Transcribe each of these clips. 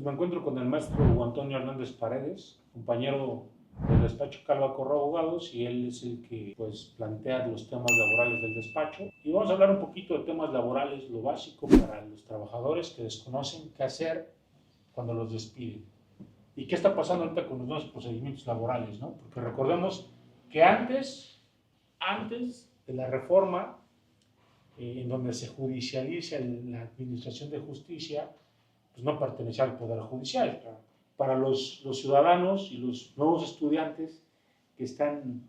pues me encuentro con el maestro Hugo Antonio Hernández Paredes, compañero del despacho Calva Corro Abogados, y él es el que pues plantea los temas laborales del despacho. Y vamos a hablar un poquito de temas laborales, lo básico para los trabajadores que desconocen qué hacer cuando los despiden. ¿Y qué está pasando ahorita con los nuevos procedimientos laborales, ¿no? Porque recordemos que antes de la reforma, en donde se judicializa la administración de justicia, pues no pertenecía al Poder Judicial. Para los ciudadanos y los nuevos estudiantes que están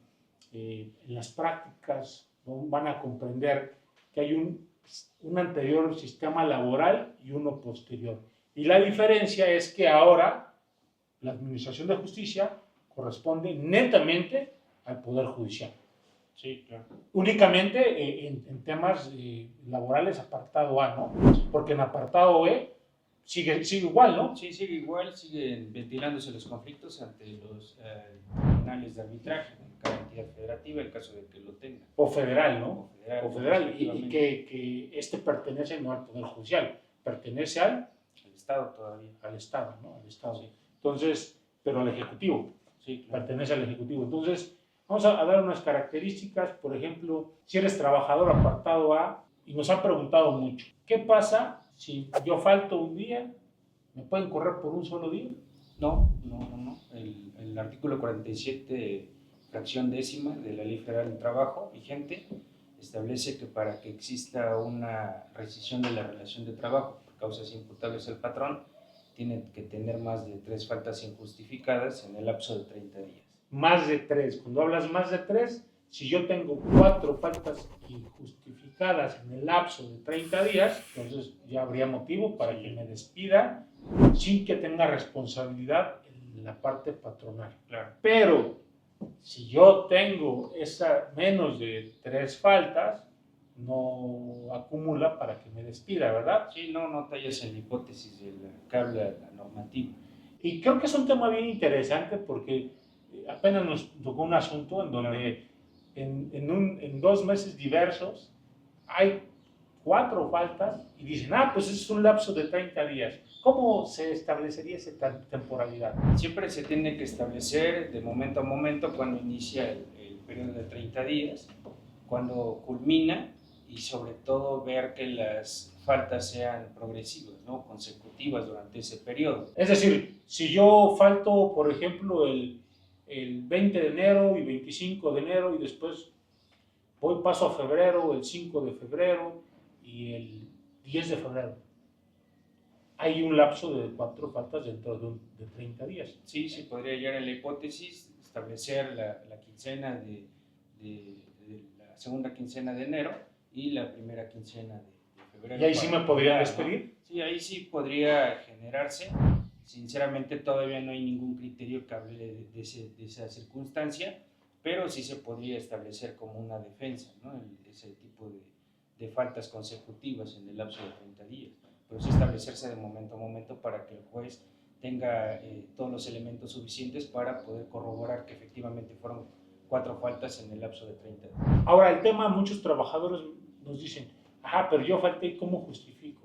en las prácticas, ¿no?, van a comprender que hay un anterior sistema laboral y uno posterior. Y la diferencia es que ahora la administración de justicia corresponde netamente al Poder Judicial. Sí, claro. Únicamente en temas laborales, apartado A, ¿no? Porque en apartado B sigue igual, ¿no? Sí, sigue igual, siguen ventilándose los conflictos ante los tribunales de arbitraje, en cada entidad federativa, en caso de que lo tengan. O federal, ¿no? O federal. Y que pertenece no al Poder Judicial, pertenece al Estado todavía. Al Estado, ¿no? Al Estado. Sí. Entonces, pero al Ejecutivo. Sí, claro. Pertenece al Ejecutivo. Entonces, vamos a dar unas características. Por ejemplo, si eres trabajador apartado A, y nos han preguntado mucho, ¿qué pasa si yo falto un día? ¿Me pueden correr por un solo día? No. El artículo 47, fracción décima de la Ley Federal del Trabajo vigente, establece que para que exista una rescisión de la relación de trabajo por causas imputables al patrón, tiene que tener más de 3 faltas injustificadas en el lapso de 30 días. Más de 3. Cuando hablas más de 3, si yo tengo 4 faltas injustificadas en el lapso de 30 días, entonces ya habría motivo para que me despida sin que tenga responsabilidad en la parte patronal. Claro. Pero si yo tengo menos de 3 faltas, no acumula para que me despida, ¿verdad? Sí, no tallas en la hipótesis de la que habla la normativa. Y creo que es un tema bien interesante porque apenas nos tocó un asunto en donde en 2 meses diversos hay 4 faltas y dicen, pues es un lapso de 30 días. ¿Cómo se establecería esa temporalidad? Siempre se tiene que establecer de momento a momento cuando inicia el periodo de 30 días, cuando culmina, y sobre todo ver que las faltas sean progresivas, ¿no?, consecutivas durante ese periodo. Es decir, si yo falto, por ejemplo, el 20 de enero y 25 de enero y después paso a febrero, el 5 de febrero y el 10 de febrero, hay un lapso de 4 faltas dentro de 30 días. Sí, se podría llegar a la hipótesis, establecer la quincena de la segunda quincena de enero y la primera quincena de febrero. ¿Y ahí sí me podrían despedir? ¿No? Sí, ahí sí podría generarse. Sinceramente todavía no hay ningún criterio que hable de esa circunstancia, pero sí se podría establecer como una defensa, ¿no?, ese tipo de faltas consecutivas en el lapso de 30 días. Pero sí establecerse de momento a momento para que el juez tenga todos los elementos suficientes para poder corroborar que efectivamente fueron 4 faltas en el lapso de 30 días. Ahora, el tema, muchos trabajadores nos dicen, pero yo falté, ¿cómo justifico?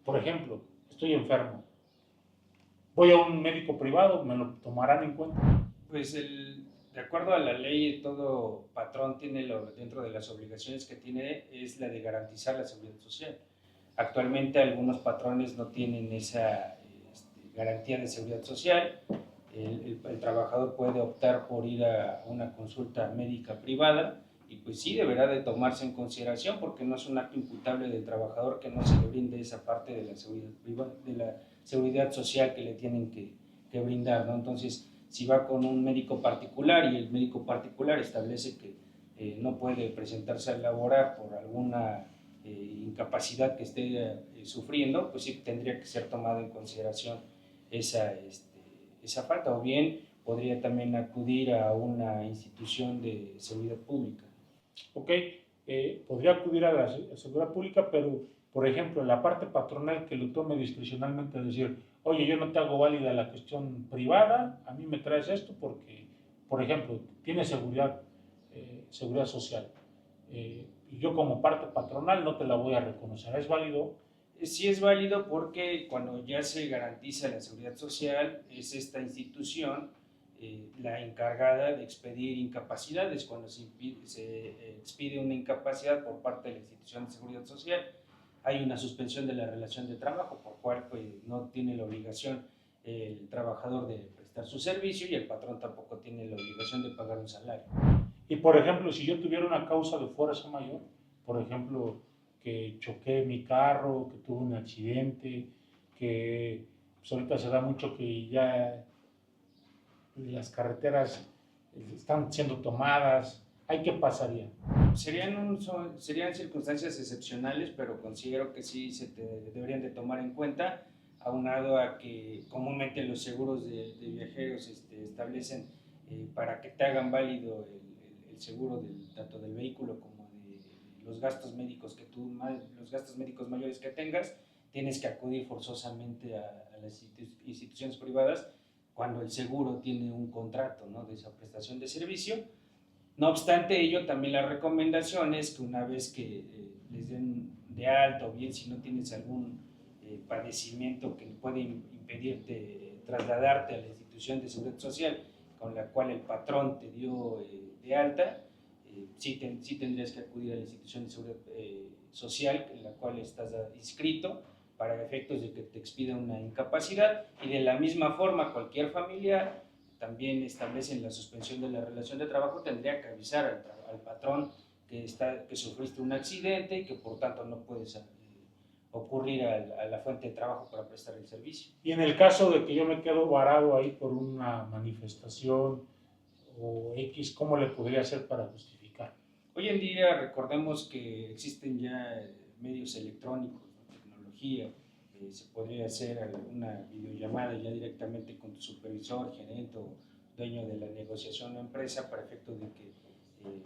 Por ejemplo, estoy enfermo, voy a un médico privado, ¿me lo tomarán en cuenta? Pues de acuerdo a la ley, todo patrón tiene dentro de las obligaciones que tiene es la de garantizar la seguridad social. Actualmente algunos patrones no tienen esa garantía de seguridad social. El trabajador puede optar por ir a una consulta médica privada y pues sí deberá de tomarse en consideración porque no es un acto imputable del trabajador que no se le brinde esa parte de la seguridad privada, de la seguridad social que le tienen que brindar, ¿no? Entonces, si va con un médico particular y el médico particular establece que no puede presentarse a laborar por alguna incapacidad que esté sufriendo, pues sí tendría que ser tomado en consideración esa falta, o bien podría también acudir a una institución de seguridad pública. Ok, podría acudir a la seguridad pública, pero, por ejemplo, en la parte patronal que lo tome discrecionalmente, decir, oye, yo no te hago válida la cuestión privada, a mí me traes esto porque, por ejemplo, tienes seguridad social, y yo como parte patronal no te la voy a reconocer. ¿Es válido Sí es válido porque cuando ya se garantiza la seguridad social, es esta institución la encargada de expedir incapacidades. Cuando se expide una incapacidad por parte de la institución de seguridad social, hay una suspensión de la relación de trabajo, por cual pues, no tiene la obligación el trabajador de prestar su servicio y el patrón tampoco tiene la obligación de pagar un salario. Y por ejemplo, si yo tuviera una causa de fuerza mayor, por ejemplo, que choqué mi carro, que tuve un accidente, que pues ahorita se da mucho que ya las carreteras están siendo tomadas, ¿ahí qué pasaría? Serían circunstancias excepcionales, pero considero que sí deberían de tomar en cuenta, aunado a que comúnmente los seguros de viajeros establecen para que te hagan válido el seguro tanto del vehículo como de los gastos médicos los gastos médicos mayores que tengas, tienes que acudir forzosamente a las instituciones privadas cuando el seguro tiene un contrato, ¿no?, de esa prestación de servicio. No obstante ello, también la recomendación es que una vez que les den de alta, o bien si no tienes algún padecimiento que puede impedirte trasladarte a la institución de seguridad social con la cual el patrón te dio de alta, sí tendrías que acudir a la institución de seguridad social en la cual estás inscrito para efectos de que te expida una incapacidad, y de la misma forma cualquier familiar también establecen la suspensión de la relación de trabajo, tendría que avisar al patrón que sufriste un accidente y que por tanto no puedes ocurrir a la fuente de trabajo para prestar el servicio. Y en el caso de que yo me quedo varado ahí por una manifestación o X, ¿cómo le podría hacer para justificar? Hoy en día recordemos que existen ya medios electrónicos, ¿no?, tecnología, se podría hacer una videollamada ya directamente con tu supervisor, gerente o dueño de la negociación o empresa para efecto de que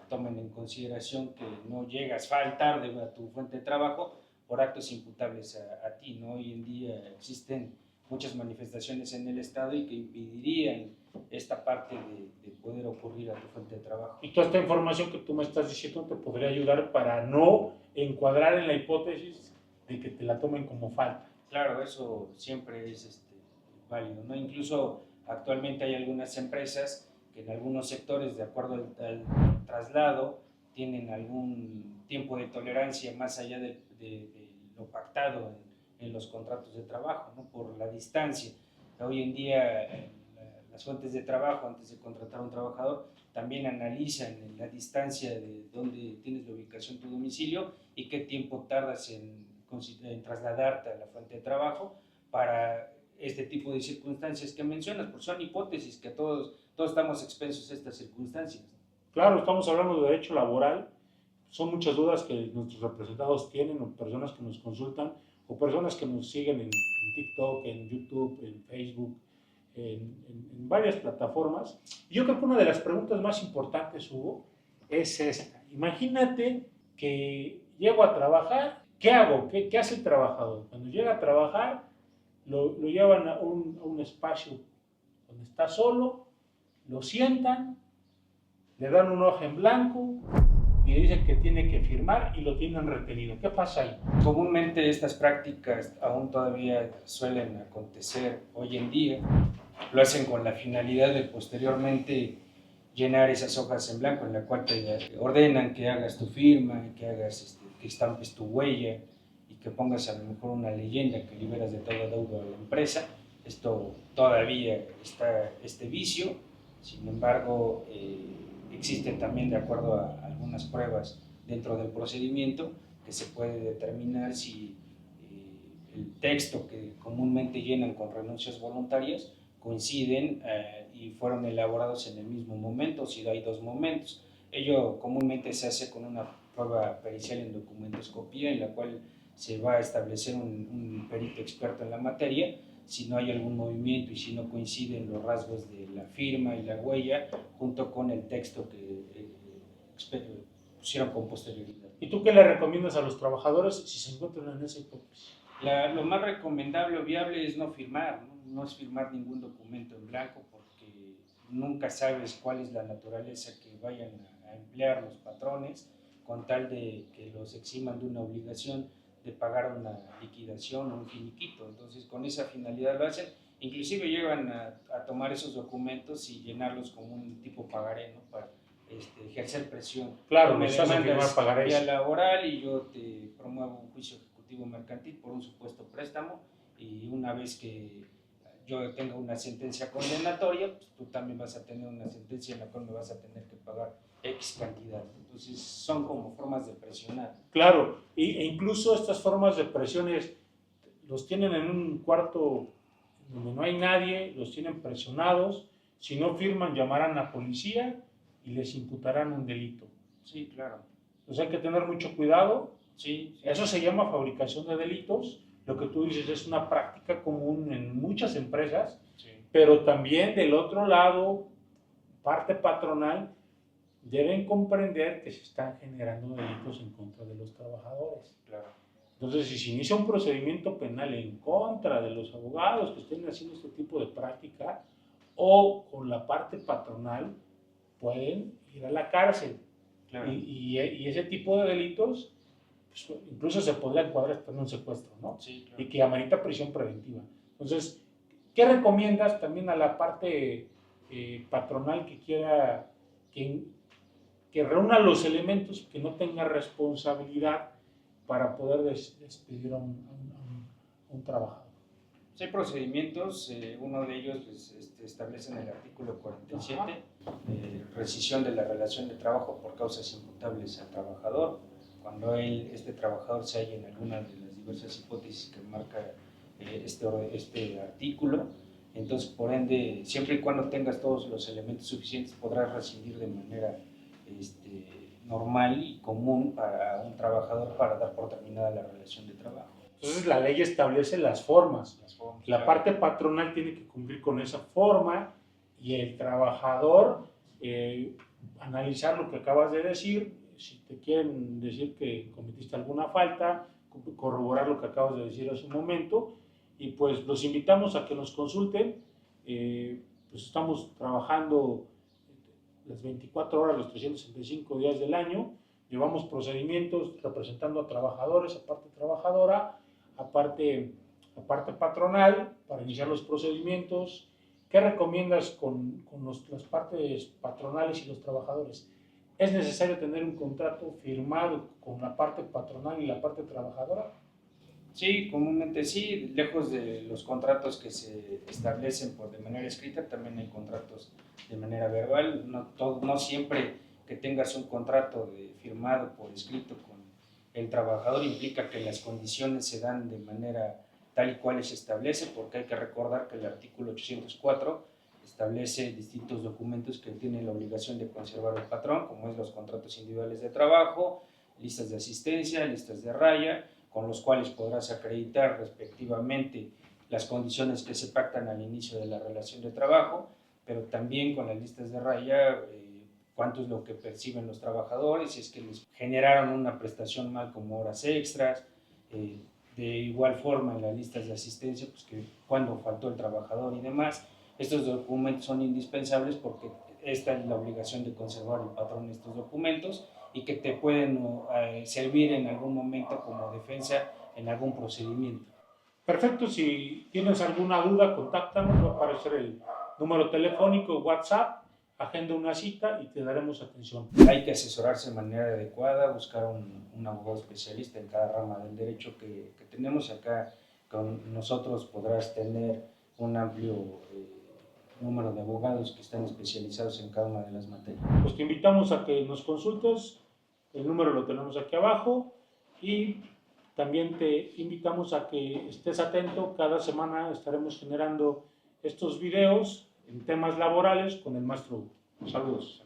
tomen en consideración que no llegas tarde a tu fuente de trabajo por actos imputables a ti, ¿no? Hoy en día existen muchas manifestaciones en el Estado y que impedirían esta parte de poder ocurrir a tu fuente de trabajo. Y toda esta información que tú me estás diciendo te podría ayudar para no encuadrar en la hipótesis de que te la tomen como falta. Claro, eso siempre es válido, ¿no? Incluso actualmente hay algunas empresas que en algunos sectores, de acuerdo al traslado, tienen algún tiempo de tolerancia más allá de lo pactado en los contratos de trabajo, ¿no?, por la distancia. Hoy en día las fuentes de trabajo, antes de contratar a un trabajador, también analizan la distancia de dónde tienes la ubicación tu domicilio y qué tiempo tardas en trasladarte a la fuente de trabajo para este tipo de circunstancias que mencionas, porque son hipótesis que todos estamos expensos a estas circunstancias. Claro, estamos hablando de derecho laboral, son muchas dudas que nuestros representados tienen, o personas que nos consultan, o personas que nos siguen en TikTok, en YouTube, en Facebook, en varias plataformas. Y yo creo que una de las preguntas más importantes, Hugo, es esta. Imagínate que llego a trabajar, ¿qué hago? ¿Qué hace el trabajador? Cuando llega a trabajar, lo llevan a un espacio donde está solo, lo sientan, le dan un hoja en blanco y le dicen que tiene que firmar y lo tienen retenido. ¿Qué pasa ahí? Comúnmente estas prácticas aún todavía suelen acontecer hoy en día. Lo hacen con la finalidad de posteriormente llenar esas hojas en blanco en la cual te ordenan que hagas tu firma, que estampes tu huella y que pongas a lo mejor una leyenda que liberas de toda deuda a la empresa. Esto todavía está este vicio, sin embargo existen también, de acuerdo a algunas pruebas dentro del procedimiento, que se puede determinar si el texto que comúnmente llenan con renuncias voluntarias coinciden y fueron elaborados en el mismo momento, si hay dos momentos. Ello comúnmente se hace con una prueba pericial en documentoscopía, en la cual se va a establecer un perito experto en la materia. Si no hay algún movimiento y si no coinciden los rasgos de la firma y la huella, junto con el texto que pusieron con posterioridad. ¿Y tú qué le recomiendas a los trabajadores si se encuentran en esa hipótesis? Lo más recomendable o viable es no firmar, no es firmar ningún documento en blanco, porque nunca sabes cuál es la naturaleza que vayan a emplear los patrones, con tal de que los eximan de una obligación de pagar una liquidación o un finiquito. Entonces, con esa finalidad lo hacen. Inclusive llegan a tomar esos documentos y llenarlos como un tipo pagaré, ¿no? Para ejercer presión. Claro, Tú me nos hacen firmar demandas pagarés. vía laboral y yo te promuevo un juicio ejecutivo mercantil por un supuesto préstamo, y una vez que yo tenga una sentencia condenatoria, pues tú también vas a tener una sentencia en la cual me vas a tener que pagar X cantidad. Entonces son como formas de presionar. Claro, e incluso estas formas de presiones los tienen en un cuarto donde no hay nadie, los tienen presionados, si no firman llamarán a la policía y les imputarán un delito. Sí, claro. Entonces hay que tener mucho cuidado. Sí, sí. Eso se llama fabricación de delitos. Lo que tú dices es una práctica común en muchas empresas, sí. Pero también del otro lado, parte patronal, deben comprender que se están generando delitos en contra de los trabajadores. Claro. Entonces, si se inicia un procedimiento penal en contra de los abogados que estén haciendo este tipo de práctica o con la parte patronal, pueden ir a la cárcel. Claro. Y ese tipo de delitos, pues, incluso se podría encuadrar en un secuestro, ¿no? Sí, claro. Y que amerita prisión preventiva. Entonces, ¿qué recomiendas también a la parte patronal que quiera, que reúna los elementos, que no tenga responsabilidad para poder despedir a un trabajador? Sí, hay procedimientos, uno de ellos pues, establece en el artículo 47, rescisión de la relación de trabajo por causas imputables al trabajador, cuando este trabajador se halla en alguna de las diversas hipótesis que marca este artículo. Entonces, por ende, siempre y cuando tengas todos los elementos suficientes, podrás rescindir de manera normal y común para un trabajador para dar por terminada la relación de trabajo. Entonces la ley establece las formas. La claro. Parte patronal tiene que cumplir con esa forma y el trabajador analizar lo que acabas de decir. Si te quieren decir que cometiste alguna falta, corroborar lo que acabas de decir hace un momento, y pues los invitamos a que nos consulten. Pues estamos trabajando las 24 horas, los 365 días del año. Llevamos procedimientos representando a trabajadores, a parte trabajadora, a parte patronal, para iniciar los procedimientos. ¿Qué recomiendas con las partes patronales y los trabajadores? ¿Es necesario tener un contrato firmado con la parte patronal y la parte trabajadora? Sí, comúnmente sí, lejos de los contratos que se establecen de manera escrita, también hay contratos de manera verbal. No siempre que tengas un contrato firmado por escrito con el trabajador implica que las condiciones se dan de manera tal y cual se establece, porque hay que recordar que el artículo 804 establece distintos documentos que tienen la obligación de conservar el patrón, como es los contratos individuales de trabajo, listas de asistencia, listas de raya, con los cuales podrás acreditar respectivamente las condiciones que se pactan al inicio de la relación de trabajo, pero también con las listas de raya, cuánto es lo que perciben los trabajadores, si es que les generaron una prestación mal como horas extras, de igual forma en las listas de asistencia, pues que cuándo faltó el trabajador y demás. Estos documentos son indispensables porque esta es la obligación de conservar el patrón de estos documentos y que te pueden servir en algún momento como defensa en algún procedimiento. Perfecto, si tienes alguna duda, contáctanos, va a aparecer el número telefónico, WhatsApp, agenda una cita y te daremos atención. Hay que asesorarse de manera adecuada, buscar un abogado especialista en cada rama del derecho que tenemos. Acá con nosotros podrás tener un amplio número de abogados que están especializados en cada una de las materias. Pues te invitamos a que nos consultes, el número lo tenemos aquí abajo, y también te invitamos a que estés atento. Cada semana estaremos generando estos videos en temas laborales con el maestro Hugo. Saludos.